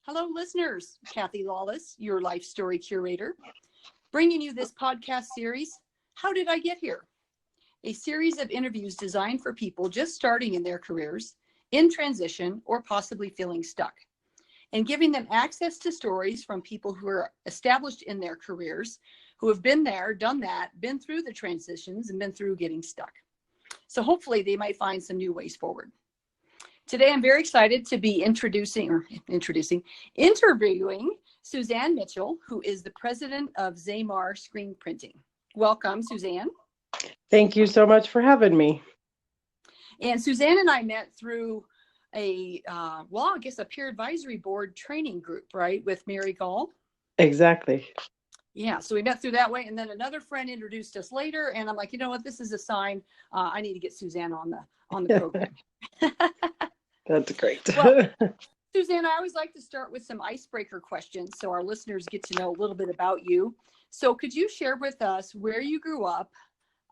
Hello, listeners. Kathy Lawless, your life story curator, bringing you this podcast series, How Did I Get Here? A series of interviews designed for people just starting in their careers, in transition, or possibly feeling stuck, and giving them access to stories from people who are established in their careers, who have been there, done that, been through the transitions, and been through getting stuck. So hopefully they might find some new ways forward. Today, I'm very excited to be interviewing Suzanne Mitchell, who is the president of Zamar Screen Printing. Welcome, Suzanne. Thank you so much for having me. And Suzanne and I met through a peer advisory board training group, right, with Mary Gall? Exactly. Yeah, so we met through that way, and then another friend introduced us later, and I'm like, you know what, this is a sign. I need to get Suzanne on the program. That's great. Well, Suzanne, I always like to start with some icebreaker questions so our listeners get to know a little bit about you. So could you share with us where you grew up,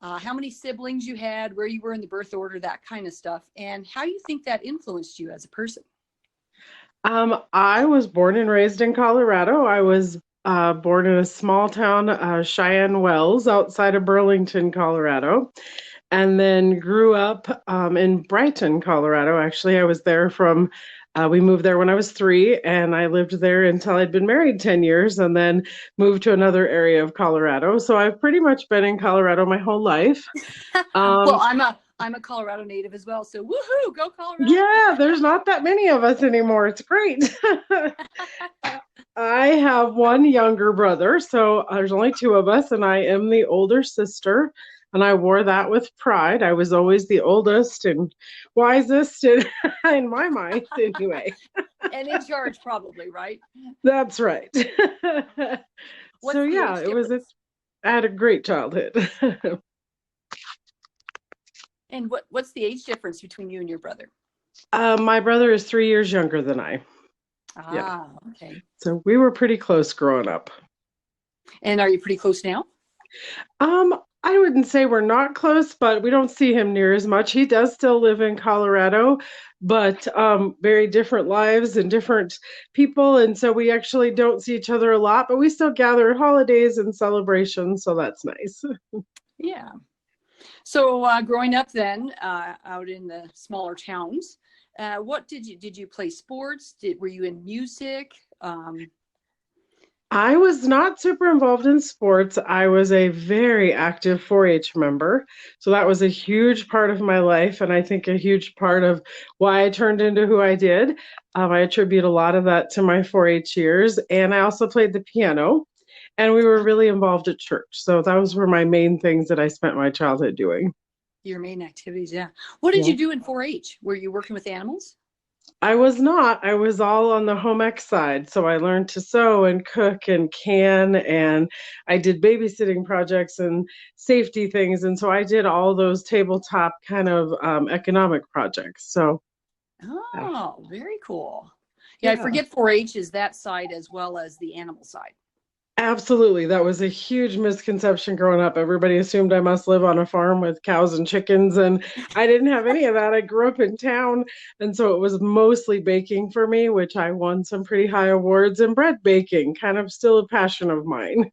how many siblings you had, where you were in the birth order, that kind of stuff, and how you think that influenced you as a person? I was born and raised in Colorado. I was born in a small town, Cheyenne Wells, outside of Burlington, Colorado, and then grew up in Brighton, Colorado. Actually, I was there we moved there when I was 3, and I lived there until I'd been married 10 years, and then moved to another area of Colorado. So I've pretty much been in Colorado my whole life. Well, I'm a Colorado native as well, so woohoo, go Colorado. Yeah, there's not that many of us anymore. It's great. I have one younger brother, so there's only 2 of us, and I am the older sister, and I wore that with pride. I was always the oldest and wisest in my mind, anyway. And in charge, probably, right? That's right. So yeah, I had a great childhood. And what's the age difference between you and your brother? My brother is 3 years younger than I. Yeah. Okay. So we were pretty close growing up. And are you pretty close now? I wouldn't say we're not close, but we don't see him near as much. He does still live in Colorado, but very different lives and different people. And so we actually don't see each other a lot, but we still gather at holidays and celebrations. So that's nice. Yeah. So growing up then out in the smaller towns, what did you play sports? Were you in music? I was not super involved in sports. I was a very active 4-H member. So that was a huge part of my life, and I think a huge part of why I turned into who I did. I attribute a lot of that to my 4-H years. And I also played the piano, and we were really involved at church. So those were my main things that I spent my childhood doing. Your main activities, yeah. What did you do in 4-H? Were you working with animals? I was not. I was all on the home ec side. So I learned to sew and cook and can, and I did babysitting projects and safety things. And so I did all those tabletop kind of economic projects. So. Oh, very cool. Yeah, I forget 4-H is that side as well as the animal side. Absolutely. That was a huge misconception growing up. Everybody assumed I must live on a farm with cows and chickens, and I didn't have any of that. I grew up in town, and so it was mostly baking for me, which I won some pretty high awards in bread baking, kind of still a passion of mine.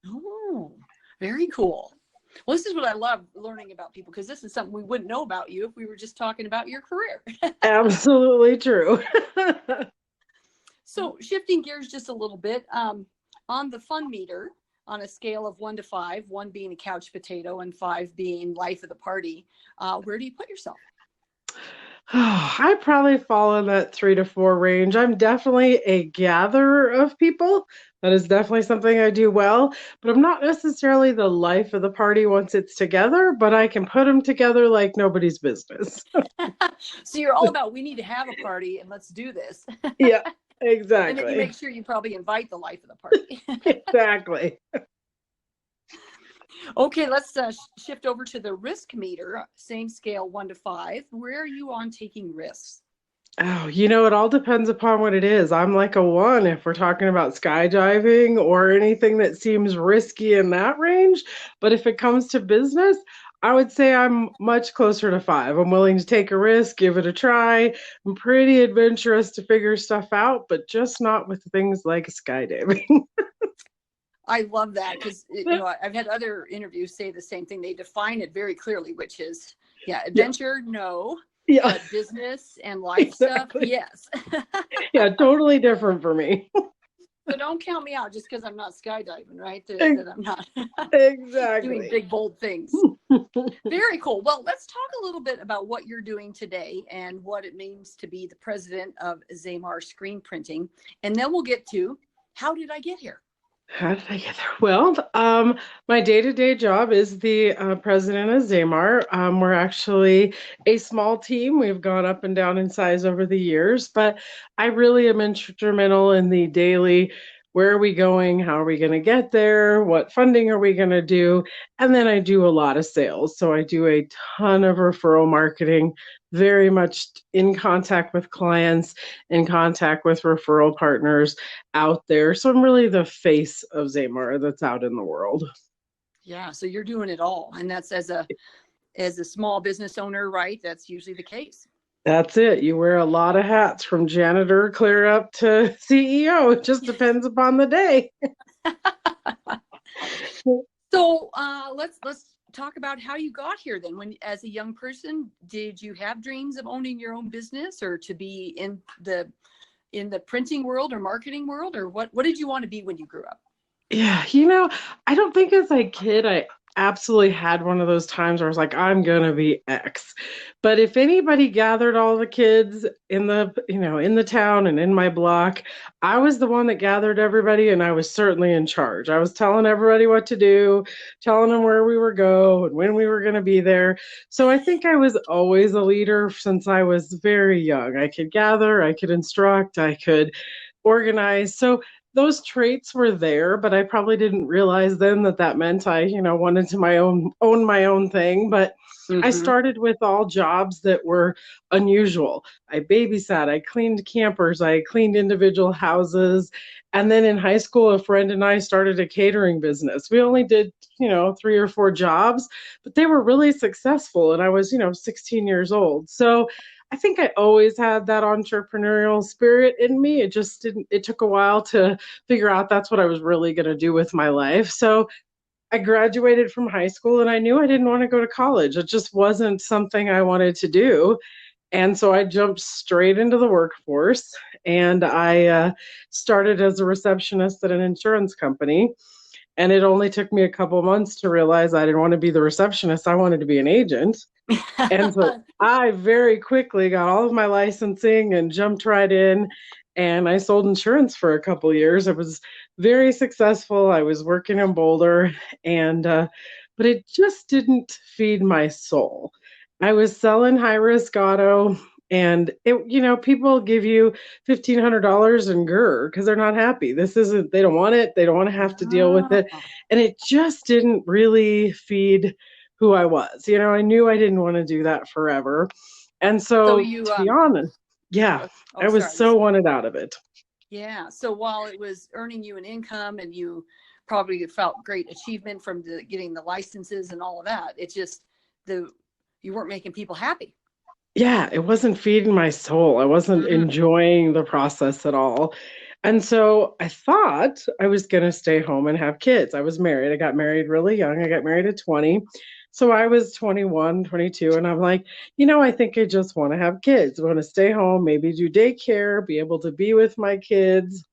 Oh, very cool. Well, this is what I love learning about people, because this is something we wouldn't know about you if we were just talking about your career. Absolutely true. So shifting gears just a little bit, on the fun meter, on a scale of 1 to 5, 1 being a couch potato and 5 being life of the party, where do you put yourself? I probably fall in that 3 to 4 range. I'm definitely a gatherer of people. That is definitely something I do well, but I'm not necessarily the life of the party once it's together, but I can put them together like nobody's business. So you're all about, we need to have a party and let's do this. Yeah. Exactly. And then you make sure you probably invite the life of the party. Exactly. Okay, let's shift over to the risk meter, same scale, 1 to 5. Where are you on taking risks? Oh, it all depends upon what it is. I'm like a 1 if we're talking about skydiving or anything that seems risky in that range. But if it comes to business, I would say I'm much closer to 5. I'm willing to take a risk, give it a try. I'm pretty adventurous to figure stuff out, but just not with things like skydiving. I love that because, I've had other interviews say the same thing. They define it very clearly, which is, adventure, no, but business and life exactly. stuff, yes. Yeah, totally different for me. So don't count me out just because I'm not skydiving, right? That I'm not exactly doing big, bold things. Very cool. Well, let's talk a little bit about what you're doing today and what it means to be the president of Zamar Screen Printing. And then we'll get to, how did I get here? How did I get there? Well, my day-to-day job is the president of Zamar. We're actually a small team. We've gone up and down in size over the years, but I really am instrumental in the daily, where are we going? How are we going to get there? What funding are we going to do? And then I do a lot of sales. So I do a ton of referral marketing, very much in contact with clients, in contact with referral partners out there. So I'm really the face of Zamar that's out in the world. Yeah, so you're doing it all. And that's as a small business owner, right? That's usually the case. That's it. You wear a lot of hats from janitor clear up to CEO. It just depends upon the day. So let's talk about how you got here then. When, as a young person, did you have dreams of owning your own business or to be in the printing world or marketing world, or what did you want to be when you grew up? Yeah, I don't think as a kid I absolutely had one of those times where I was like, I'm gonna be X. But if anybody gathered all the kids in the town and in my block, I was the one that gathered everybody, and I was certainly in charge. I was telling everybody what to do, telling them where we were go and when we were gonna be there. So I think I was always a leader since I was very young. I could gather, I could instruct, I could organize. So those traits were there, but I probably didn't realize then that meant I, wanted to own my own thing. But I started with all jobs that were unusual. I babysat, I cleaned campers, I cleaned individual houses. And then in high school, a friend and I started a catering business. We only did, 3 or 4 jobs, but they were really successful. And I was, 16 years old. So I think I always had that entrepreneurial spirit in me. It just didn't, it took a while to figure out that's what I was really going to do with my life. So I graduated from high school and I knew I didn't want to go to college. It just wasn't something I wanted to do. And so I jumped straight into the workforce and I started as a receptionist at an insurance company. And it only took me a couple months to realize I didn't want to be the receptionist. I wanted to be an agent. And so I very quickly got all of my licensing and jumped right in. And I sold insurance for a couple years. It was very successful. I was working in Boulder, and but it just didn't feed my soul. I was selling high risk auto, and people give you $1,500 and grr because they're not happy. This isn't. They don't want it. They don't want to have to deal with it, and it just didn't really feed who I was. I knew I didn't want to do that forever. And so to be honest, I was so wanted out of it. Yeah. So while it was earning you an income and you probably felt great achievement from getting the licenses and all of that, it's just you weren't making people happy. Yeah, it wasn't feeding my soul. I wasn't enjoying the process at all. And so I thought I was going to stay home and have kids. I was married. I got married really young. I got married at 20. So I was 21, 22, and I'm like, I think I just want to have kids. I want to stay home, maybe do daycare, be able to be with my kids.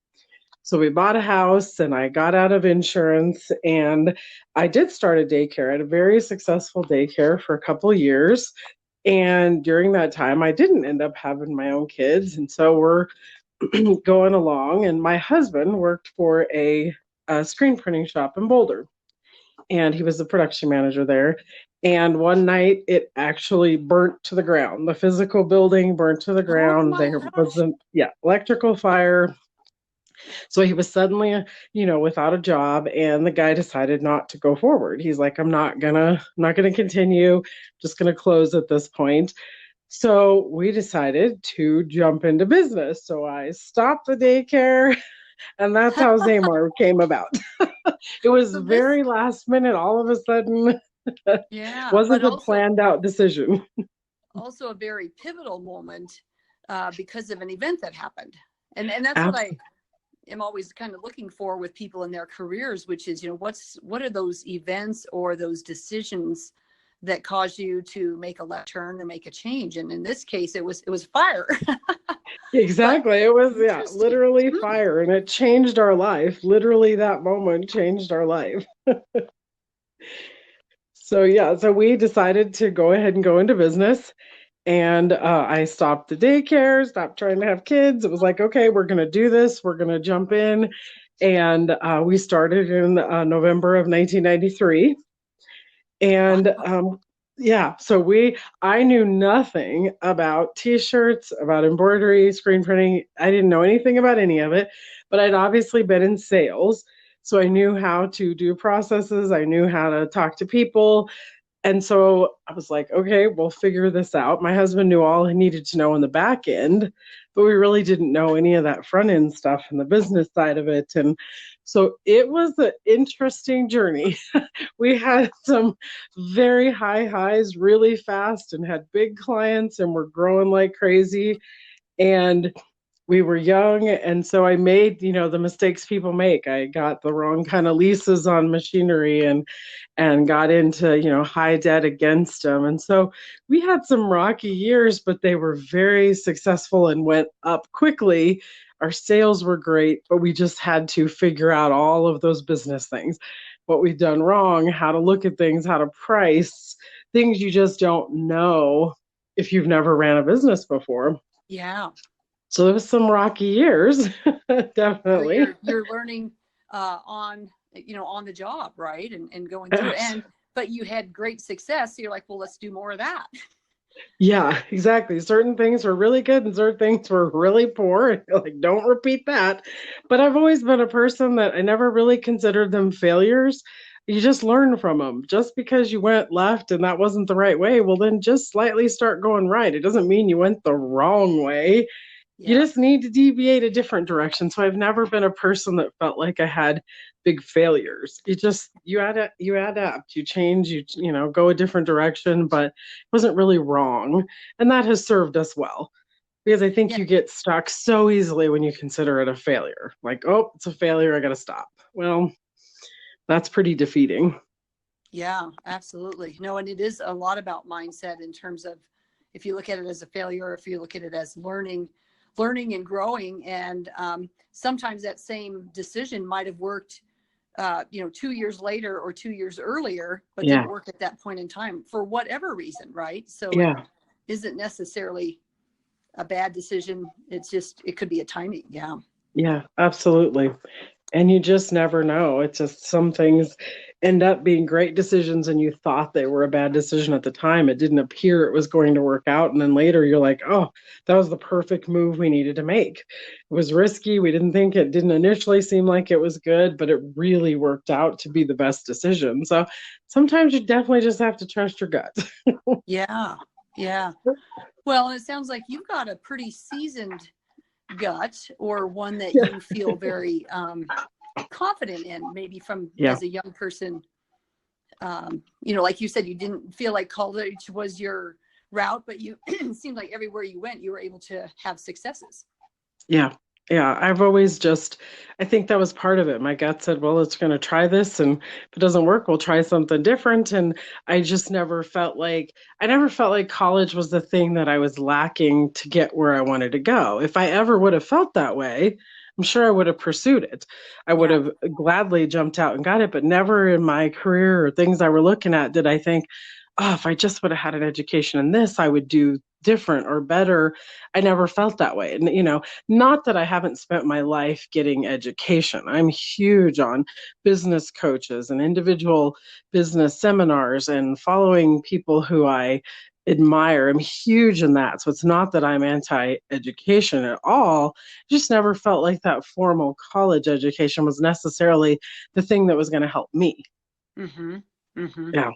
So we bought a house and I got out of insurance and I did start a daycare. I had a very successful daycare for a couple of years. And during that time, I didn't end up having my own kids. And so we're going along. And my husband worked for a screen printing shop in Boulder. And he was the production manager there. And one night it actually burnt to the ground. The physical building burnt to the ground. There was an electrical fire. So he was suddenly, without a job, and the guy decided not to go forward. He's like, I'm not gonna continue, just gonna close at this point. So we decided to jump into business. So I stopped the daycare, and that's how Zamar came about. It was very last minute. All of a sudden, Yeah, but Wasn't a planned out decision. also a very pivotal moment because of an event that happened. And that's what I Absolutely. am always kind of looking for with people in their careers, which is, what are those events or those decisions that cause you to make a left turn or make a change? And in this case, it was fire. But Exactly. It was, yeah, interesting. literally fire, and it changed our life. Literally, that moment changed our life. So, yeah, so we decided to go ahead and go into business. And I stopped the daycare, stopped trying to have kids. It was like, okay, we're going to do this. We're going to jump in. And we started in November of 1993. Wow. And yeah, so I knew nothing about t-shirts, about embroidery, screen printing. I didn't know anything about any of it, but I'd obviously been in sales. So I knew how to do processes. I knew how to talk to people. And so I was like, okay, we'll figure this out. My husband knew all he needed to know on the back end, but we really didn't know any of that front end stuff and the business side of it. And so it was an interesting journey. We had some very high highs really fast and had big clients and were growing like crazy. And we were young, and so I made, the mistakes people make. I got the wrong kind of leases on machinery and got into, high debt against them. And so we had some rocky years, but they were very successful and went up quickly. Our sales were great, but we just had to figure out all of those business things, what we've done wrong, how to look at things, how to price, things you just don't know if you've never ran a business before. Yeah. So there was some rocky years, So definitely. you're learning on the job, right? And going through it. But you had great success. So you're like, well, let's do more of that. Yeah, exactly. Certain things were really good and certain things were really poor. Like, don't repeat that. But I've always been a person that I never really considered them failures. You just learn from them. Just because you went left and that wasn't the right way, well, then just slightly start going right. It doesn't mean you went the wrong way. You Yeah. just need to deviate a different direction. So I've never been a person that felt like I had big failures. You adapt, you change, go a different direction, but it wasn't really wrong. And that has served us well because I think Yeah. you get stuck so easily when you consider it a failure. Like, oh, it's a failure, I got to stop. Well, that's pretty defeating. Yeah, absolutely. No, and it is a lot about mindset in terms of if you look at it as a failure, if you look at it as learning and growing. And sometimes that same decision might have worked, 2 years later or 2 years earlier, but Yeah. didn't work at that point in time for whatever reason, right? So it Yeah. isn't necessarily a bad decision. It's just, it could be a timing. Yeah. Yeah, absolutely. And you just never know. It's just some things end up being great decisions and you thought they were a bad decision at the time. It didn't appear it was going to work out. And then later you're like, oh, that was the perfect move we needed to make. It was risky. We didn't initially seem like it was good, but it really worked out to be the best decision. So sometimes you definitely just have to trust your gut. Yeah. Yeah. Well, it sounds like you've got a pretty seasoned gut, or one that Yeah. you feel very confident in, maybe from Yeah. as a young person. Like you said, you didn't feel like college was your route, but you it seemed like everywhere you went, you were able to have successes. Yeah. Yeah. I think that was part of it. My gut said, well, it's going to try this. And if it doesn't work, we'll try something different. And I never felt like college was the thing that I was lacking to get where I wanted to go. If I ever would have felt that way, I'm sure I would have pursued it. I would Yeah. have gladly jumped out and got it, but never in my career or things I were looking at did I think, oh, if I just would have had an education in this, I would do different or better. I never felt that way. And, not that I haven't spent my life getting education. I'm huge on business coaches and individual business seminars and following people who I admire. I'm huge in that. So it's not that I'm anti education at all. I just never felt like that formal college education was necessarily the thing that was going to help me. Mm-hmm. Mm-hmm. Yeah.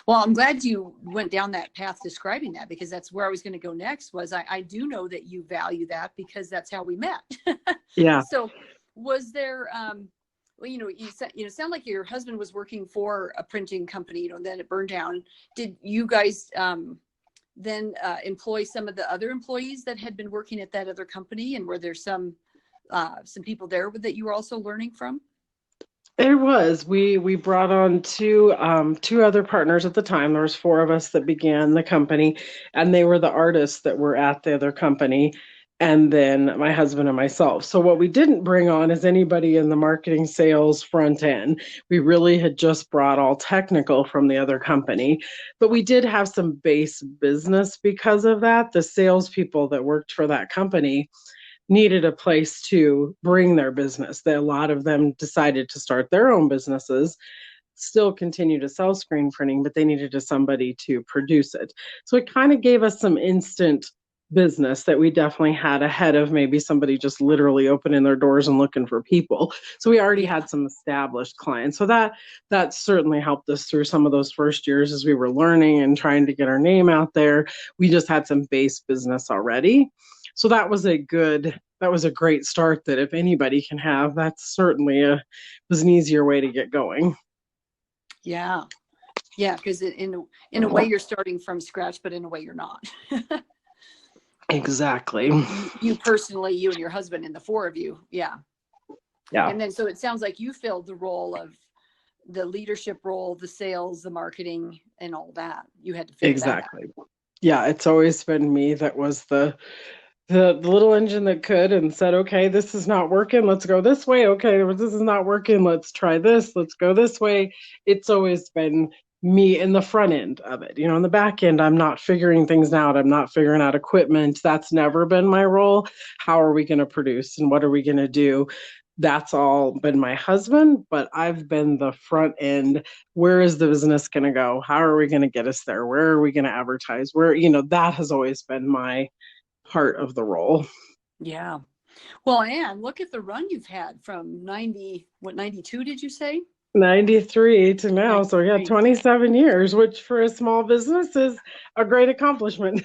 Well, I'm glad you went down that path describing that, because that's where I was going to go next. Was I do know that you value that, because that's how we met. Yeah. So was there well, sound like your husband was working for a printing company, then it burned down. Did you guys then employ some of the other employees that had been working at that other company? And were there some people there that you were also learning from? There was. We brought on two other partners at the time. There was four of us that began the company, and they were the artists that were at the other company, and then my husband and myself. So what we didn't bring on is anybody in the marketing, sales, front end. We really had just brought all technical from the other company, but we did have some base business because of that. The salespeople that worked for that company needed a place to bring their business. A lot of them decided to start their own businesses, still continue to sell screen printing, but they needed somebody to produce it. So it kind of gave us some instant business that we definitely had ahead of maybe somebody just literally opening their doors and looking for people. So we already had some established clients. So that certainly helped us through some of those first years as we were learning and trying to get our name out there. We just had some base business already. So that was a great start that if anybody can have, that's certainly was an easier way to get going. Yeah. Yeah. Because in a way you're starting from scratch, but in a way you're not. Exactly. You personally, you and your husband and the four of you. Yeah. Yeah. And then, so it sounds like you filled the role of the leadership role, the sales, the marketing, and all that. You had to figure exactly. that out. Yeah. It's always been me that was the little engine that could and said, okay, this is not working. Let's go this way. Okay, this is not working. Let's try this. Let's go this way. It's always been me in the front end of it. In the back end, I'm not figuring things out. I'm not figuring out equipment. That's never been my role. How are we going to produce and what are we going to do? That's all been my husband, but I've been the front end. Where is the business going to go? How are we going to get us there? Where are we going to advertise? That has always been my part of the role. Yeah. Well, and look at the run you've had from 92 did you say? 93 to now. 93. So yeah, 27 years, which for a small business is a great accomplishment.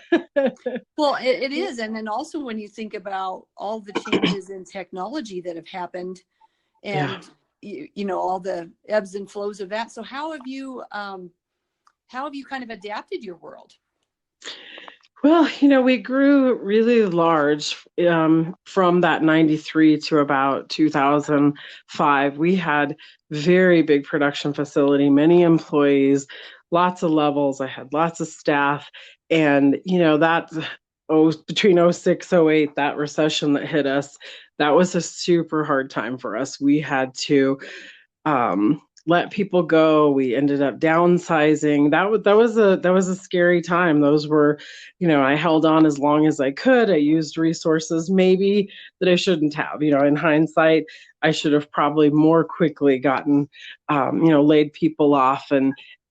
Well, it is. And then also when you think about all the changes in technology that have happened and, all the ebbs and flows of that. So how have you kind of adapted your world? Well, we grew really large from that 93 to about 2005. We had very big production facility, many employees, lots of levels. I had lots of staff. And, between 06, 08, that recession that hit us, that was a super hard time for us. We had to let people go. We ended up downsizing. That was a scary time. Those were, I held on as long as I could. I used resources maybe that I shouldn't have. In hindsight, I should have probably more quickly gotten, laid people off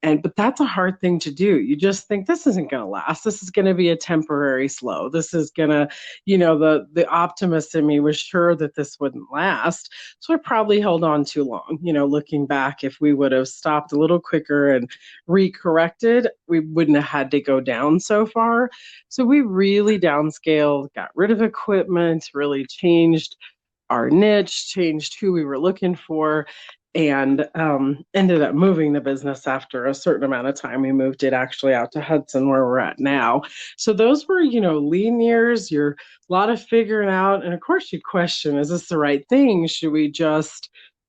but that's a hard thing to do. You just think this isn't going to last. This is going to be a temporary slow. This is going to, the optimist in me was sure that this wouldn't last. So I probably held on too long. Looking back, if we would have stopped a little quicker and recorrected, we wouldn't have had to go down so far. So we really downscaled, got rid of equipment, really changed our niche, changed who we were looking for, and ended up moving the business after a certain amount of time. We moved it actually out to Hudson, where we're at now. So those were, lean years. You're a lot of figuring out. And of course you question, is this the right thing? Should we just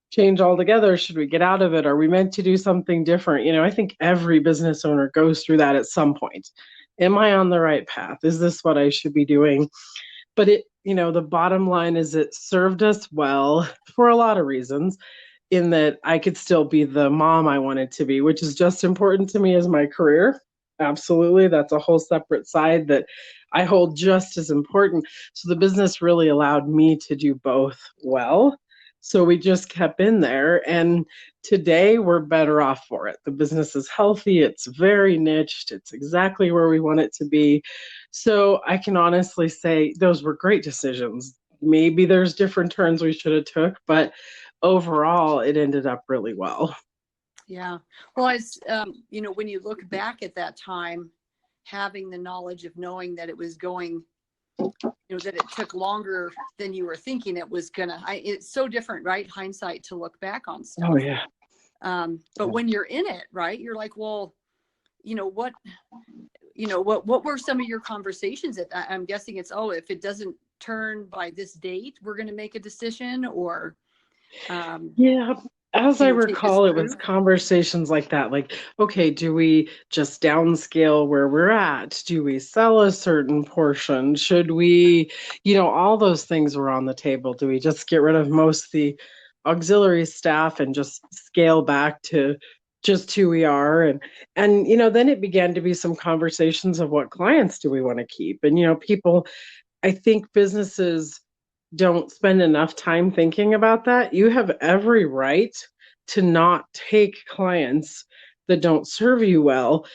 change altogether? Should we get out of it? Are we meant to do something different? I think every business owner goes through that at some point. Am I on the right path? Is this what I should be doing? But the bottom line is it served us well for a lot of reasons, in that I could still be the mom I wanted to be, which is just important to me as my career. Absolutely. That's a whole separate side that I hold just as important. So the business really allowed me to do both well. So we just kept in there. And today we're better off for it. The business is healthy. It's very niched. It's exactly where we want it to be. So I can honestly say those were great decisions. Maybe there's different turns we should have took, but overall, it ended up really well. Yeah. Well, it's, when you look back at that time, having the knowledge of knowing that it was going that it took longer than you were thinking it was gonna. It's so different, right? Hindsight to look back on stuff. Oh yeah. But when you're in it, right, you're like, well, what were some of your conversations? I'm guessing it's, if it doesn't turn by this date, we're going to make a decision, or yeah. As I recall, it through? was conversations like that. Like, okay, do we just downscale where we're at? Do we sell a certain portion? Should we, all those things were on the table. Do we just get rid of most of the auxiliary staff and just scale back to just who we are? And then it began to be some conversations of what clients do we want to keep? And, people, I think businesses don't spend enough time thinking about that. You have every right to not take clients that don't serve you well,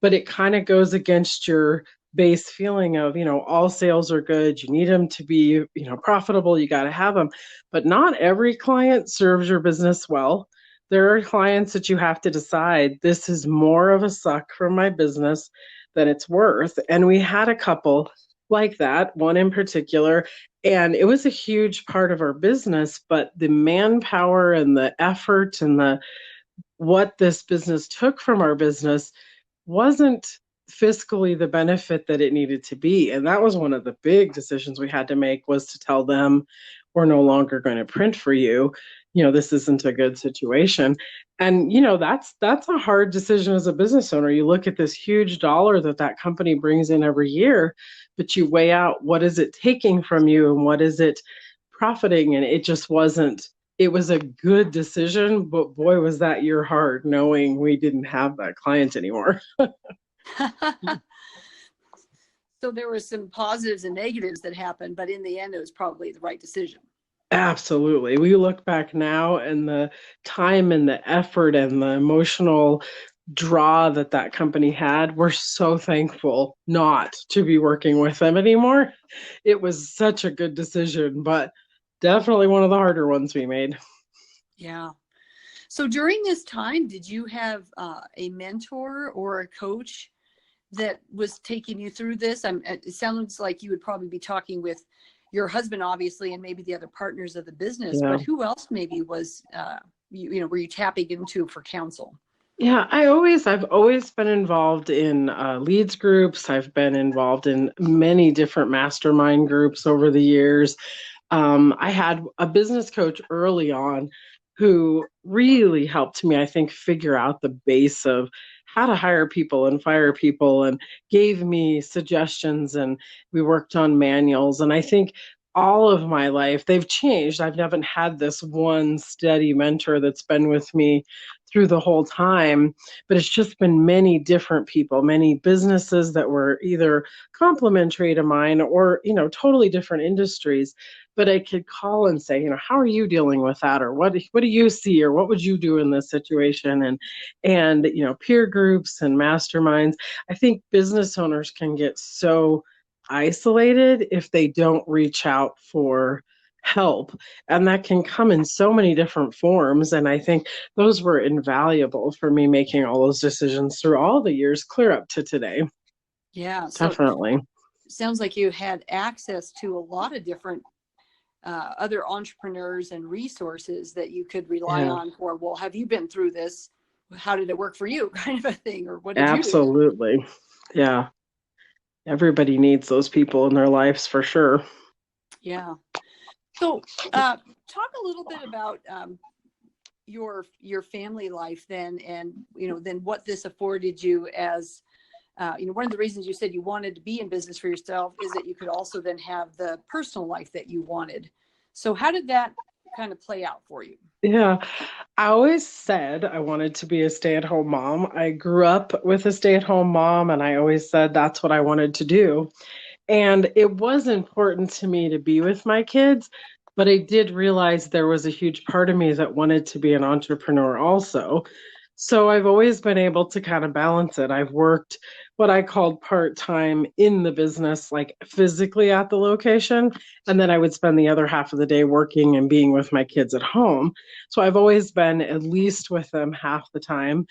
but it kind of goes against your base feeling of, all sales are good. You need them to be, profitable. You got to have them. But not every client serves your business well. There are clients that you have to decide, this is more of a suck for my business than it's worth. And we had a couple like that, one in particular, and it was a huge part of our business, but the manpower and the effort and what this business took from our business wasn't fiscally the benefit that it needed to be. And that was one of the big decisions we had to make, was to tell them, we're no longer going to print for you. This isn't a good situation. And, that's a hard decision as a business owner. You look at this huge dollar that company brings in every year, but you weigh out, what is it taking from you and what is it profiting? And it just wasn't, it was a good decision, but boy, was that year hard, knowing we didn't have that client anymore. So there were some positives and negatives that happened, but in the end, it was probably the right decision. Absolutely. We look back now, and the time and the effort and the emotional draw that company had, we're so thankful not to be working with them anymore. It was such a good decision, but definitely one of the harder ones we made. Yeah. So during this time, did you have a mentor or a coach that was taking you through this? It sounds like you would probably be talking with your husband, obviously, and maybe the other partners of the business, but who else maybe was, were you tapping into for counsel? Yeah, I've always been involved in leads groups. I've been involved in many different mastermind groups over the years. I had a business coach early on who really helped me, I think, figure out the base of how to hire people and fire people, and gave me suggestions, and we worked on manuals. And I think all of my life, they've changed. I've never had this one steady mentor that's been with me through the whole time, but it's just been many different people, many businesses that were either complementary to mine or, totally different industries. But I could call and say, how are you dealing with that? Or what do you see? Or what would you do in this situation? And peer groups and masterminds. I think business owners can get so isolated if they don't reach out for help, and that can come in so many different forms. And I think those were invaluable for me making all those decisions through all the years clear up to today. Yeah, so definitely. Sounds like you had access to a lot of different other entrepreneurs and resources that you could rely on for, well, have you been through this? How did it work for you? Kind of a thing. Or what did Absolutely. you do? Yeah. Everybody needs those people in their lives for sure. Yeah. So talk a little bit about your family life then, and then what this afforded you as one of the reasons you said you wanted to be in business for yourself is that you could also then have the personal life that you wanted. So how did that kind of play out for you? Yeah, I always said I wanted to be a stay-at-home mom. I grew up with a stay-at-home mom, and I always said that's what I wanted to do. And it was important to me to be with my kids, but I did realize there was a huge part of me that wanted to be an entrepreneur also. So I've always been able to kind of balance it. I've worked what I called part-time in the business, like physically at the location, and then I would spend the other half of the day working and being with my kids at home. So I've always been at least with them half the time,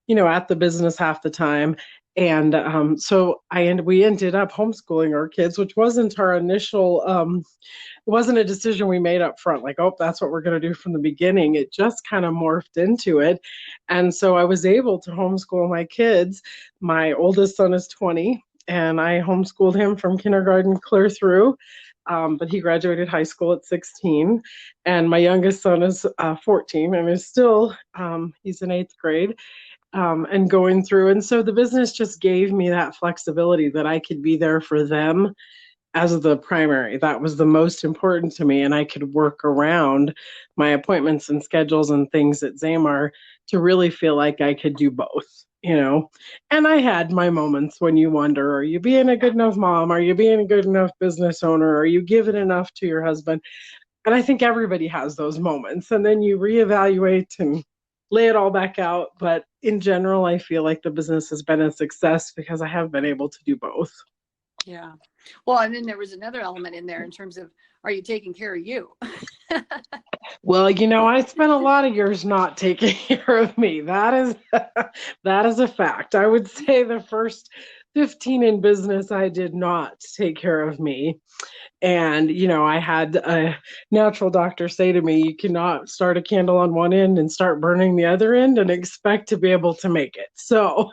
at the business half the time. And so we ended up homeschooling our kids, which wasn't our initial, it wasn't a decision we made up front, like, oh, that's what we're going to do from the beginning. It just kind of morphed into it. And so I was able to homeschool my kids. My oldest son is 20, and I homeschooled him from kindergarten clear through. But he graduated high school at 16. And my youngest son is 14 and is still, he's in 8th grade. And going through. And so the business just gave me that flexibility that I could be there for them as the primary. That was the most important to me. And I could work around my appointments and schedules and things at Zamar to really feel like I could do both, you know. And I had my moments when you wonder, are you being a good enough mom? Are you being a good enough business owner? Are you giving enough to your husband? And I think everybody has those moments. And then you reevaluate and lay it all back out. But in general, I feel like the business has been a success because I have been able to do both. Yeah. Well, and then there was another element in there in terms of, are you taking care of you? Well, you know, I spent a lot of years not taking care of me. That is a fact. I would say the first 15 in business, I did not take care of me. And, you know, I had a natural doctor say to me, you cannot start a candle on one end and start burning the other end and expect to be able to make it. So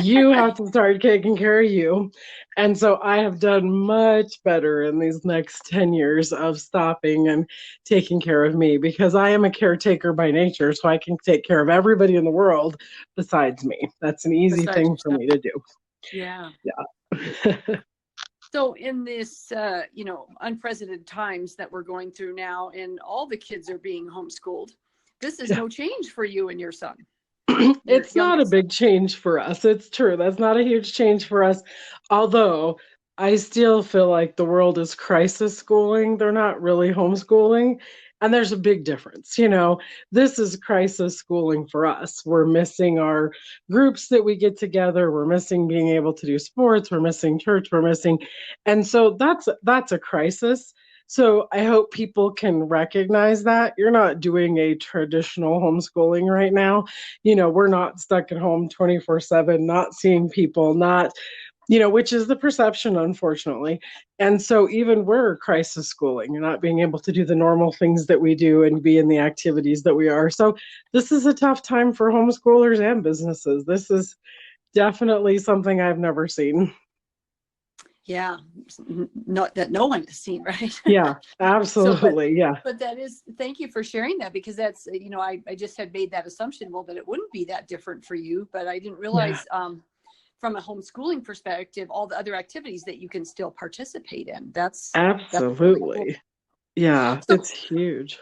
you have to start taking care of you. And so I have done much better in these next 10 years of stopping and taking care of me, because I am a caretaker by nature. So I can take care of everybody in the world besides me. That's an easy Besides thing for yourself. me to do. Yeah. Yeah. So in this, unprecedented times that we're going through now, and all the kids are being homeschooled, this is no change for you and your son. It's not a big change for us. It's true. That's not a huge change for us. Although I still feel like the world is crisis schooling. They're not really homeschooling. And there's a big difference. You know, this is crisis schooling for us. We're missing our groups that we get together. We're missing being able to do sports. We're missing church. We're missing. And so that's a crisis. So I hope people can recognize that you're not doing a traditional homeschooling right now. You know, we're not stuck at home 24/7, not seeing people, not, you know, which is the perception, unfortunately. And so even we're crisis schooling and not being able to do the normal things that we do and be in the activities that we are. So this is a tough time for homeschoolers and businesses. This is definitely something I've never seen. Yeah, not that no one has seen, right? Yeah, absolutely. Yeah. But that is, thank you for sharing that, because that's, I just had made that assumption, well, that it wouldn't be that different for you, but I didn't realize from a homeschooling perspective, all the other activities that you can still participate in. That's absolutely. Really cool. Yeah, so, it's huge.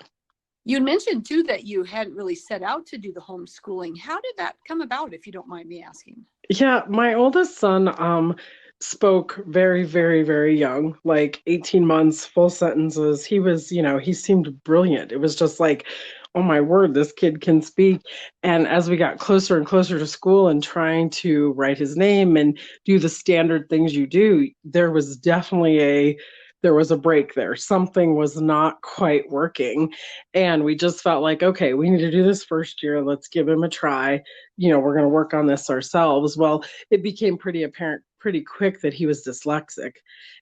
You mentioned too that you hadn't really set out to do the homeschooling. How did that come about, if you don't mind me asking? Yeah, my oldest son spoke very, very, very young, like 18 months, full sentences. He was, you know, he seemed brilliant. It was just like, oh my word, this kid can speak. And as we got closer and closer to school and trying to write his name and do the standard things you do, there was definitely there was a break there. Something was not quite working. And we just felt like, okay, we need to do this first year. Let's give him a try. You know, we're going to work on this ourselves. Well, it became pretty apparent pretty quick that he was dyslexic.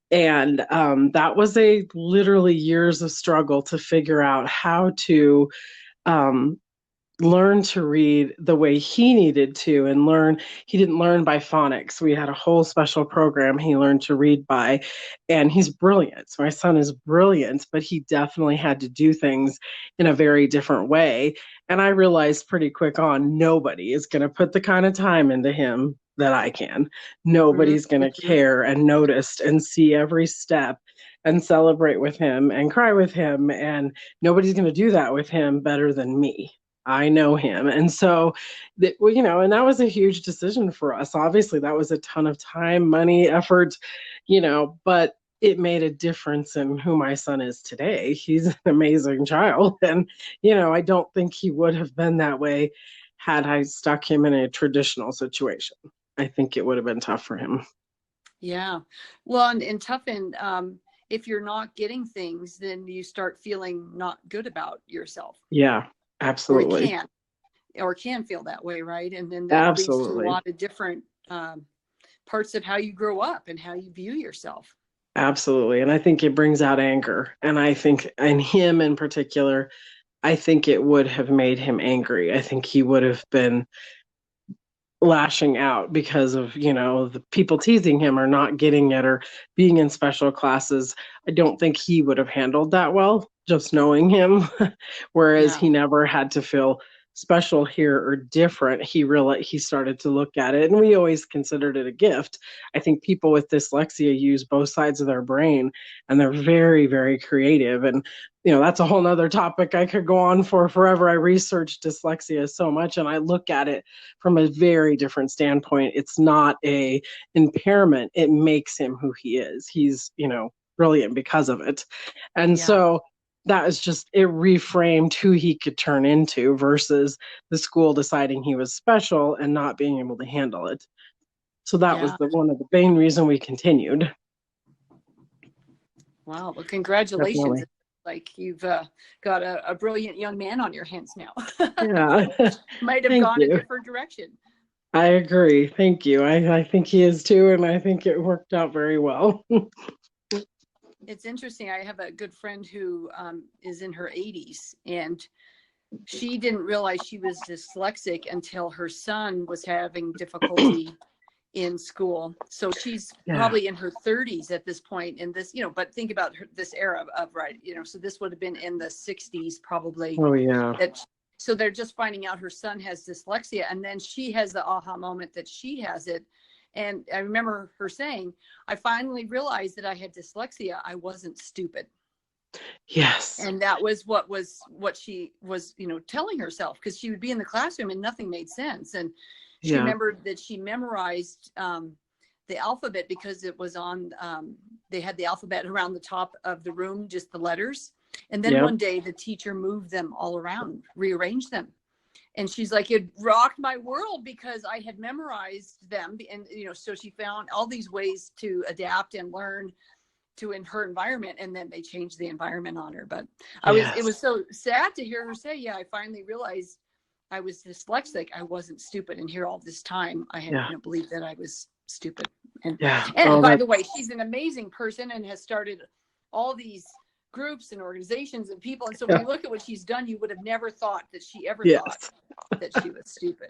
And that was a literally years of struggle to figure out how to learn to read the way he needed to, and he didn't learn by phonics. We had a whole special program he learned to read by, and he's brilliant. So my son is brilliant, but he definitely had to do things in a very different way. And I realized pretty quick on, nobody is going to put the kind of time into him that I can. Nobody's going to care and notice and see every step and celebrate with him and cry with him. And nobody's going to do that with him better than me. I know him. And so, you know, and that was a huge decision for us. Obviously, that was a ton of time, money, effort, you know, but it made a difference in who my son is today. He's an amazing child. And, you know, I don't think he would have been that way had I stuck him in a traditional situation. I think it would have been tough for him. Yeah. Well, and tough in, if you're not getting things, then you start feeling not good about yourself. Yeah. Absolutely. Or can feel that way, right? And then that leads to a lot of different parts of how you grow up and how you view yourself. Absolutely. And I think it brings out anger. And I think in him in particular, I think it would have made him angry. I think he would have been lashing out because of, the people teasing him or not getting it or being in special classes. I don't think he would have handled that well, just knowing him. Whereas Yeah. he never had to feel special here or different. He started to look at it, and we always considered it a gift. I think people with dyslexia use both sides of their brain, and they're very, very creative. And that's a whole nother topic I could go on for forever. I researched dyslexia so much, and I look at it from a very different standpoint. It's not a impairment. It makes him who he is. He's, brilliant because of it. And so that is just, it reframed who he could turn into versus the school deciding he was special and not being able to handle it. So that was one of the main reason we continued. Wow. Well, congratulations. Definitely. Like you've got a brilliant young man on your hands now. Yeah. Might have gone a different direction. I agree. Thank you. I think he is too, and I think it worked out very well. It's interesting. I have a good friend who is in her 80s, and she didn't realize she was dyslexic until her son was having difficulty in school. So she's probably in her 30s at this point in this, but think about this era of right, so this would have been in the 60s probably. Oh, yeah. So they're just finding out her son has dyslexia, and then she has the aha moment that she has it. And I remember her saying, I finally realized that I had dyslexia. I wasn't stupid. Yes. And that was what she was, telling herself, because she would be in the classroom and nothing made sense. And she remembered that she memorized the alphabet because it was on, they had the alphabet around the top of the room, just the letters. And then one day the teacher moved them all around, rearranged them. And she's like, it rocked my world because I had memorized them. And, so she found all these ways to adapt and learn in her environment. And then they changed the environment on her. But it was so sad to hear her say, I finally realized I was dyslexic. I wasn't stupid. And here all this time I had believed that I was stupid. And by the way, she's an amazing person and has started all these groups and organizations and people. And so when you look at what she's done, you would have never thought that she ever thought that she was stupid.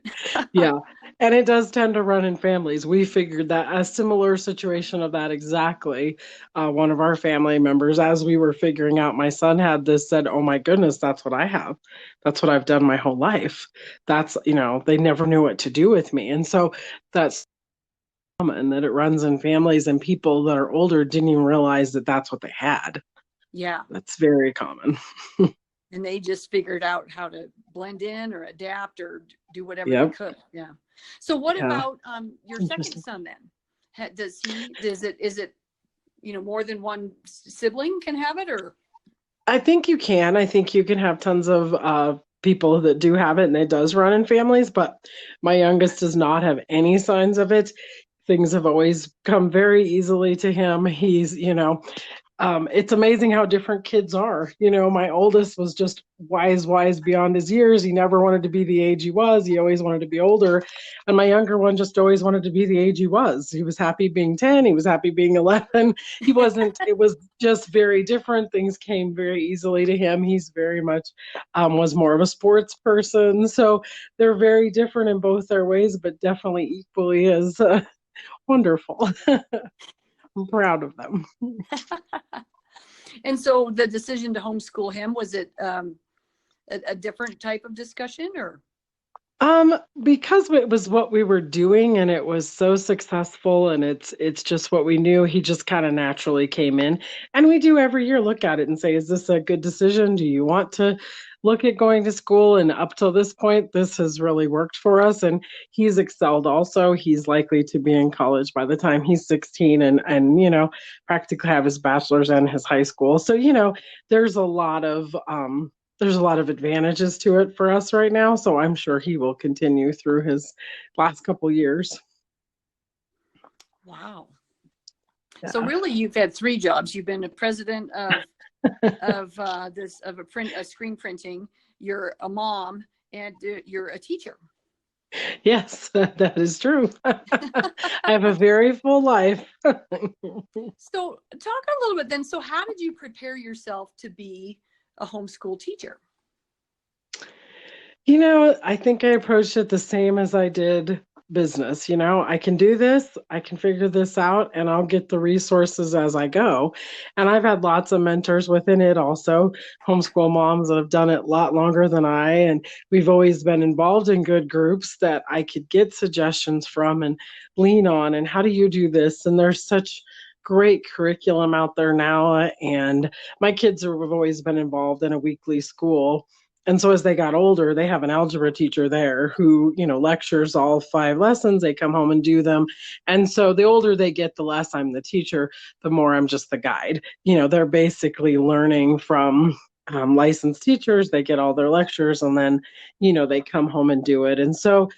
And it does tend to run in families. We figured that a similar situation of that exactly. One of our family members, as we were figuring out my son had this, said, oh my goodness, that's what I have. That's what I've done my whole life. That's, they never knew what to do with me. And so that's common that it runs in families, and people that are older didn't even realize that that's what they had. Yeah. That's very common. And they just figured out how to blend in or adapt or do whatever they could. Yeah. So what about your second son then? Is it, more than one sibling can have it, or? I think you can. I think you can have tons of people that do have it, and it does run in families, but my youngest does not have any signs of it. Things have always come very easily to him. He's, it's amazing how different kids are. My oldest was just wise beyond his years. He never wanted to be the age he was. He always wanted to be older. And my younger one just always wanted to be the age he was. He was happy being 10. He was happy being 11. He wasn't, it was just very different. Things came very easily to him. He's very much, was more of a sports person. So they're very different in both their ways, but definitely equally as wonderful. I'm proud of them. And so the decision to homeschool him, was it a different type of discussion, or? Because it was what we were doing and it was so successful and it's just what we knew, he just kind of naturally came in. And we do every year look at it and say, is this a good decision? Do you want to look at going to school? And up till this point, this has really worked for us. And he's excelled also. He's likely to be in college by the time he's 16 and practically have his bachelor's and his high school. So, there's a lot of advantages to it for us right now. So I'm sure he will continue through his last couple years. Wow. Yeah. So really you've had 3 jobs. You've been a president of a screen printing, you're a mom, and you're a teacher. Yes, that is true. I have a very full life. So talk a little bit then. So how did you prepare yourself to be a homeschool teacher? I think I approached it the same as I did business. I can do this, I can figure this out, and I'll get the resources as I go. And I've had lots of mentors within it also, homeschool moms that have done it a lot longer than I. And we've always been involved in good groups that I could get suggestions from and lean on. And how do you do this? And there's such great curriculum out there now. And my kids have always been involved in a weekly school, and so as they got older, they have an algebra teacher there who, lectures all 5 lessons. They come home and do them. And so the older they get, the less I'm the teacher, the more I'm just the guide. They're basically learning from licensed teachers. They get all their lectures, and then, they come home and do it. And so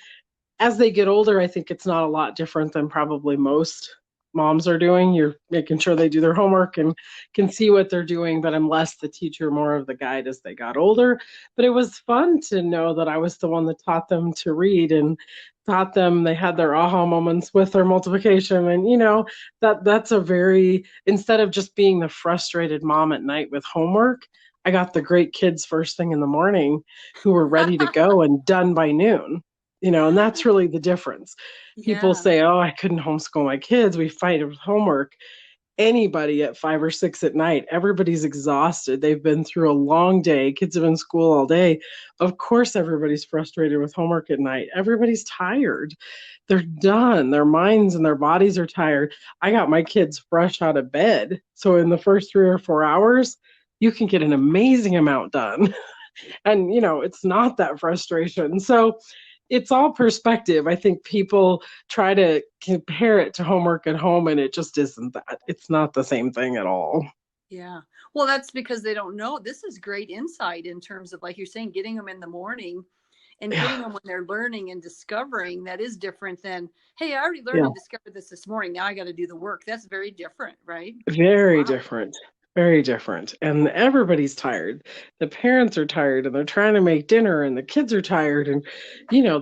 as they get older, I think it's not a lot different than probably most moms are doing. You're making sure they do their homework and can see what they're doing, but I'm less the teacher, more of the guide as they got older. But it was fun to know that I was the one that taught them to read and taught them. They had their aha moments with their multiplication. And that's a very, instead of just being the frustrated mom at night with homework, I got the great kids first thing in the morning who were ready to go and done by noon. And that's really the difference. People Yeah. say, oh, I couldn't homeschool my kids. We fight with homework. Anybody at 5 or 6 at night, everybody's exhausted. They've been through a long day. Kids have been in school all day. Of course, everybody's frustrated with homework at night. Everybody's tired. They're done. Their minds and their bodies are tired. I got my kids fresh out of bed. So in the first 3 or 4 hours, you can get an amazing amount done. And, it's not that frustration. So it's all perspective. I think people try to compare it to homework at home, and it just isn't that. It's not the same thing at all. Yeah. Well, that's because they don't know. This is great insight in terms of, like you're saying, getting them in the morning and getting them when they're learning and discovering. That is different than, hey, I already learned and discovered this morning. Now I got to do the work. That's very different, right? Very different. Very different. And everybody's tired. The parents are tired, and they're trying to make dinner, and the kids are tired. And,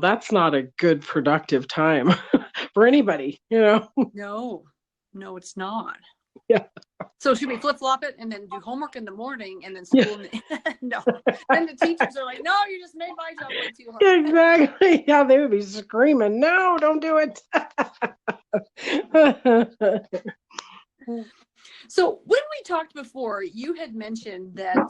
that's not a good productive time for anybody, No, it's not. Yeah. So should we flip-flop it and then do homework in the morning and then school? No. Then the teachers are like, no, you just made my job way too hard. Exactly. Yeah, they would be screaming, no, don't do it. So when we talked before, you had mentioned that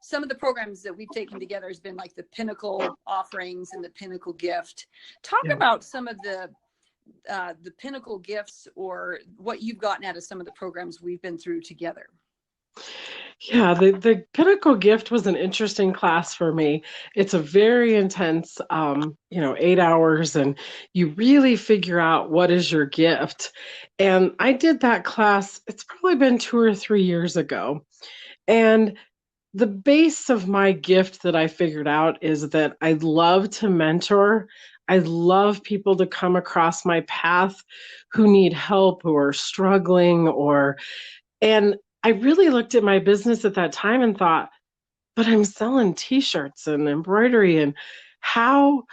some of the programs that we've taken together has been like the Pinnacle offerings and the Pinnacle gift. Talk about some of the Pinnacle gifts, or what you've gotten out of some of the programs we've been through together. Yeah, the Pinnacle gift was an interesting class for me. It's a very intense, 8 hours, and you really figure out what is your gift. And I did that class, it's probably been 2 or 3 years ago. And the base of my gift that I figured out is that I love to mentor. I love people to come across my path who need help, who are struggling, and I really looked at my business at that time and thought, but I'm selling t-shirts and embroidery, and how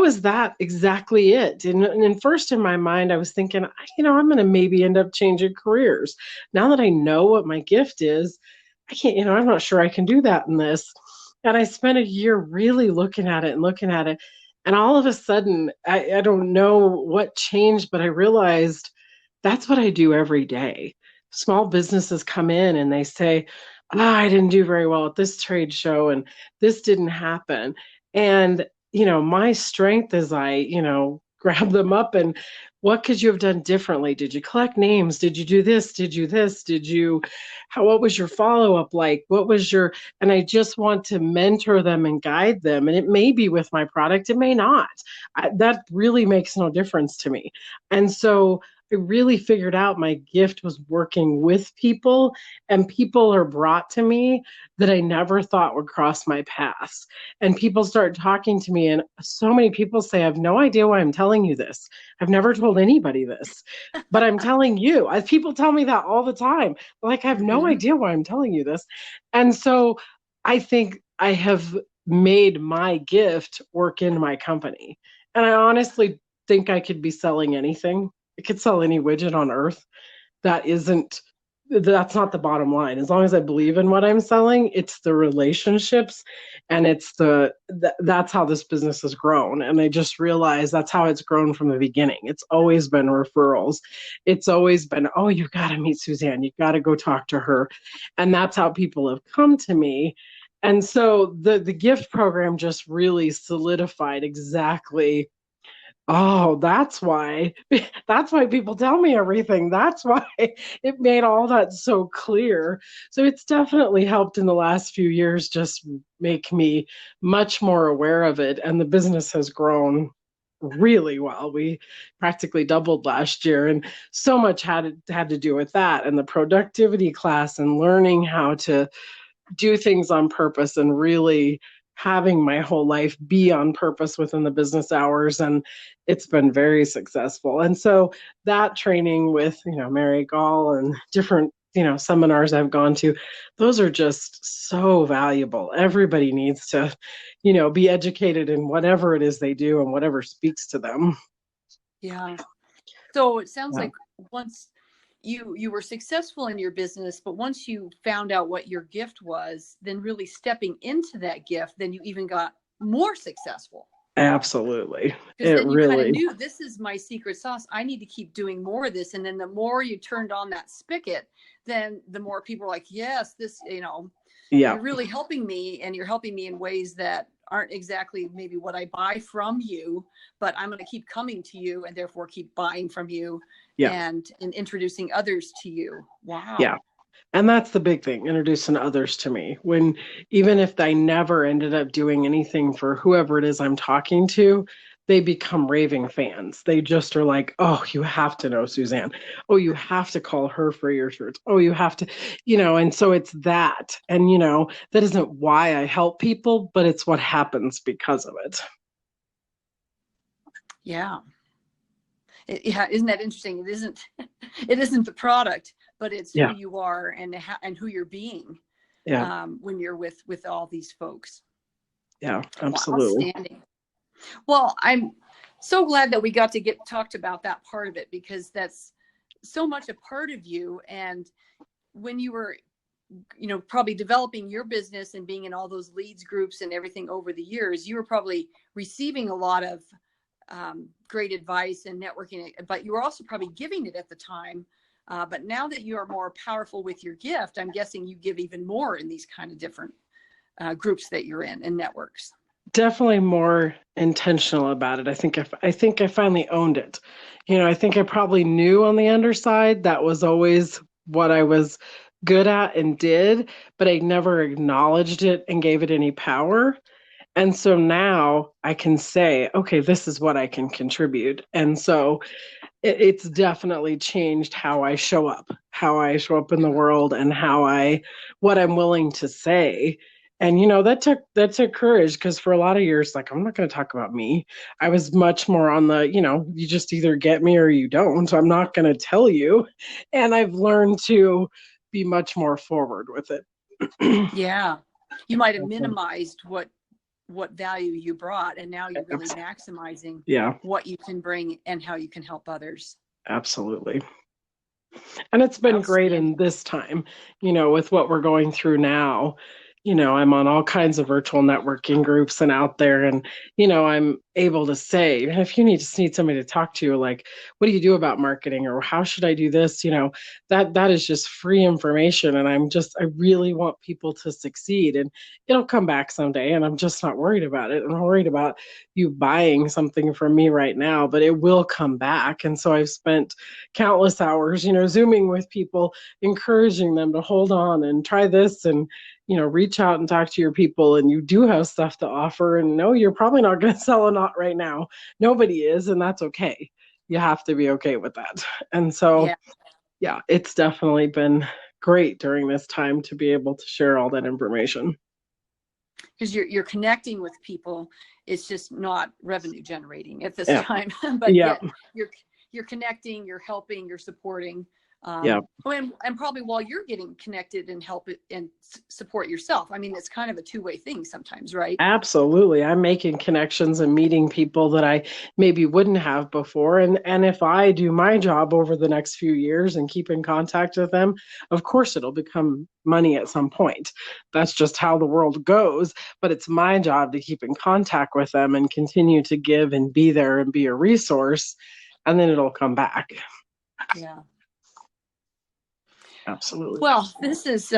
is that exactly it? And first in my mind, I was thinking, I'm going to maybe end up changing careers. Now that I know what my gift is, I can't, I'm not sure I can do that in this. And I spent a year really looking at it. And all of a sudden, I don't know what changed, but I realized that's what I do every day. Small businesses come in and they say, I didn't do very well at this trade show, and this didn't happen. And, my strength is grab them up and, what could you have done differently? Did you collect names? Did you do this? Did you this? What was your follow-up like? And I just want to mentor them and guide them. And it may be with my product, it may not. That really makes no difference to me. And so I really figured out my gift was working with people, and people are brought to me that I never thought would cross my paths. And people start talking to me, and so many people say, I have no idea why I'm telling you this. I've never told anybody this, but I'm telling you. People tell me that all the time. Like, I have no idea why I'm telling you this. And so I think I have made my gift work in my company. And I honestly think I could be selling anything. I could sell any widget on earth. That isn't that's not the bottom line. As long as I believe in what I'm selling, it's the relationships, and it's that's how this business has grown. And I just realized that's how it's grown from the beginning. It's always been referrals. It's always been, oh, you've got to meet Suzanne, you've got to go talk to her. And that's how people have come to me. And so the gift program just really solidified exactly. Oh, that's why. That's why people tell me everything. That's why it made all that so clear. So it's definitely helped in the last few years just make me much more aware of it. And the business has grown really well. We practically doubled last year, and so much had to do with that and the productivity class and learning how to do things on purpose and really having my whole life be on purpose within the business hours. And it's been very successful. And so that training with, Mary Gall and different, seminars I've gone to, those are just so valuable. Everybody needs to, be educated in whatever it is they do and whatever speaks to them. Yeah. So it sounds Yeah. like once you were successful in your business, but once you found out what your gift was, then really stepping into that gift, then you even got more successful. Absolutely. Because then you really kind of knew, this is my secret sauce. I need to keep doing more of this. And then the more you turned on that spigot, then the more people were like, yes, this, Yeah. you're really helping me, and you're helping me in ways that aren't exactly maybe what I buy from you, but I'm going to keep coming to you and therefore keep buying from you. Yeah. And introducing others to you. Wow. Yeah. And that's the big thing, introducing others to me. When even if I never ended up doing anything for whoever it is I'm talking to, they become raving fans. They just are like, oh, you have to know Suzanne. Oh, you have to call her for your shirts. Oh, you have to, and so it's that. And, that isn't why I help people, but it's what happens because of it. Yeah. Yeah. Isn't that interesting? It isn't the product, but it's who you are and who you're being. Yeah. When you're with all these folks. Yeah, absolutely. Outstanding. Well, I'm so glad that we got to talked about that part of it, because that's so much a part of you. And when you were, probably developing your business and being in all those leads groups and everything over the years, you were probably receiving a lot of great advice and networking, but you were also probably giving it at the time. But now that you are more powerful with your gift, I'm guessing you give even more in these kind of different groups that you're in and networks. Definitely more intentional about it. I think I finally owned it. I think I probably knew on the underside that was always what I was good at and did, but I never acknowledged it and gave it any power. And so now I can say, okay, this is what I can contribute. And so it's definitely changed how I show up in the world, and what I'm willing to say. And that took courage, because for a lot of years, like, I'm not going to talk about me. I was much more on the, you just either get me or you don't. I'm not going to tell you. And I've learned to be much more forward with it. Yeah. You might have minimized what value you brought, and now you're really maximizing what you can bring and how you can help others. Absolutely. And it's been great in this time, with what we're going through now. I'm on all kinds of virtual networking groups and out there, and, I'm able to say, if you need somebody to talk to, like, what do you do about marketing, or how should I do this? That is just free information. And I really want people to succeed, and it'll come back someday. And I'm just not worried about it. I'm not worried about you buying something from me right now, but it will come back. And so I've spent countless hours, Zooming with people, encouraging them to hold on and try this, and reach out and talk to your people, and you do have stuff to offer. And no, you're probably not going to sell a lot right now. Nobody is, and that's okay. You have to be okay with that. And so, yeah, it's definitely been great during this time to be able to share all that information. Because you're connecting with people. It's just not revenue generating at this time, but yet you're connecting, you're helping, you're supporting. Yeah. And probably while you're getting connected and help it and support yourself. I mean, it's kind of a two-way thing sometimes, right? Absolutely. I'm making connections and meeting people that I maybe wouldn't have before. And if I do my job over the next few years and keep in contact with them, of course it'll become money at some point. That's just how the world goes. But it's my job to keep in contact with them and continue to give and be there and be a resource. And then it'll come back. Yeah. Absolutely. Well, this has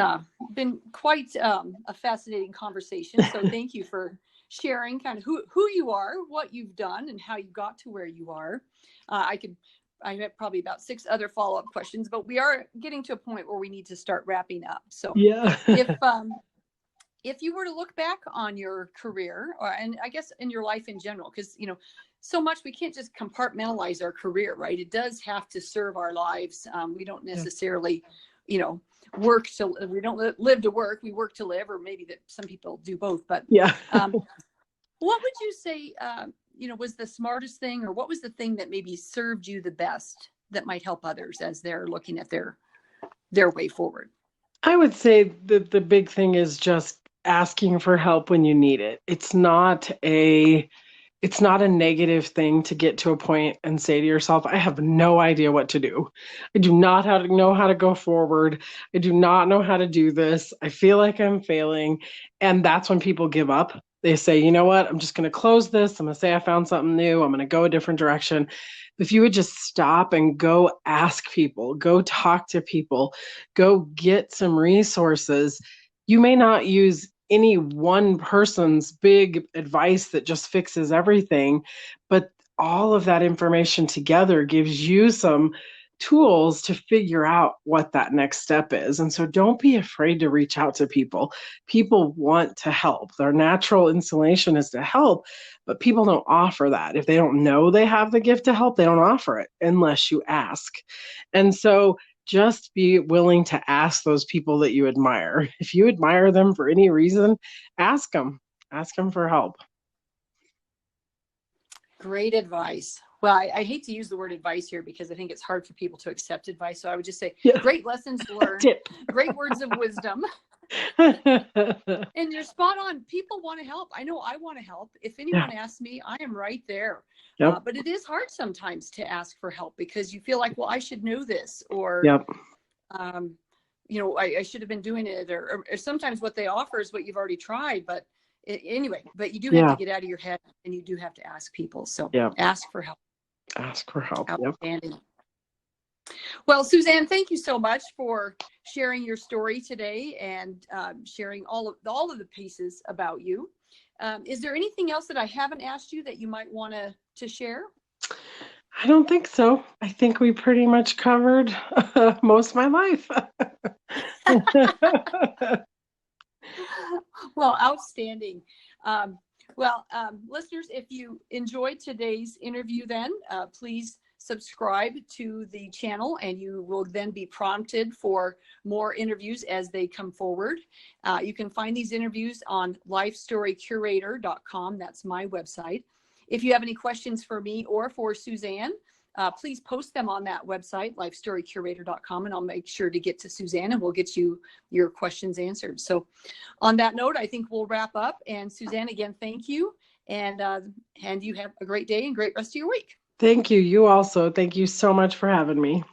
been quite a fascinating conversation. So thank you for sharing kind of who you are, what you've done, and how you got to where you are. I have probably about 6 other follow-up questions, but we are getting to a point where we need to start wrapping up. So yeah. if you were to look back on your career, and I guess in your life in general, because, so much we can't just compartmentalize our career, right? It does have to serve our lives. We don't necessarily, we don't live to work, we work to live, or maybe that some people do both. But yeah. what would you say, was the smartest thing, or what was the thing that maybe served you the best that might help others as they're looking at their way forward? I would say that the big thing is just asking for help when you need it. It's not a negative thing to get to a point and say to yourself, I have no idea what to do. I do not know how to go forward. I do not know how to do this. I feel like I'm failing. And that's when people give up. They say, you know what? I'm just going to close this. I'm going to say I found something new. I'm going to go a different direction. If you would just stop and go ask people, go talk to people, go get some resources, you may not use any one person's big advice that just fixes everything, but all of that information together gives you some tools to figure out what that next step is. And so don't be afraid to reach out to people. People want to help. Their natural inclination is to help, but people don't offer that. If they don't know they have the gift to help, they don't offer it unless you ask. And so just be willing to ask those people that you admire. If you admire them for any reason, ask them for help. Great advice. Well, I hate to use the word advice here because I think it's hard for people to accept advice. So I would just say, great lessons learned, great words of wisdom. And you're spot on. People want to help. I know I want to help. If anyone asks me, I am right there. Yep. But it is hard sometimes to ask for help because you feel like, well, I should know this, or, I should have been doing it, or sometimes what they offer is what you've already tried. But anyway, but you do have to get out of your head, and you do have to ask people. So ask for help. Ask for help. Outstanding. Yep. Well, Suzanne, thank you so much for sharing your story today and sharing all of the pieces about you. Is there anything else that I haven't asked you that you might want to share? I don't think so. I think we pretty much covered most of my life. Well, outstanding. Listeners, if you enjoyed today's interview, then please subscribe to the channel, and you will then be prompted for more interviews as they come forward. You can find these interviews on lifestorycurator.com. That's my website. If you have any questions for me or for Suzanne, please post them on that website, lifestorycurator.com, and I'll make sure to get to Suzanne, and we'll get you your questions answered. So on that note, I think we'll wrap up. And Suzanne, again, thank you. And you have a great day and great rest of your week. Thank you. You also. Thank you so much for having me.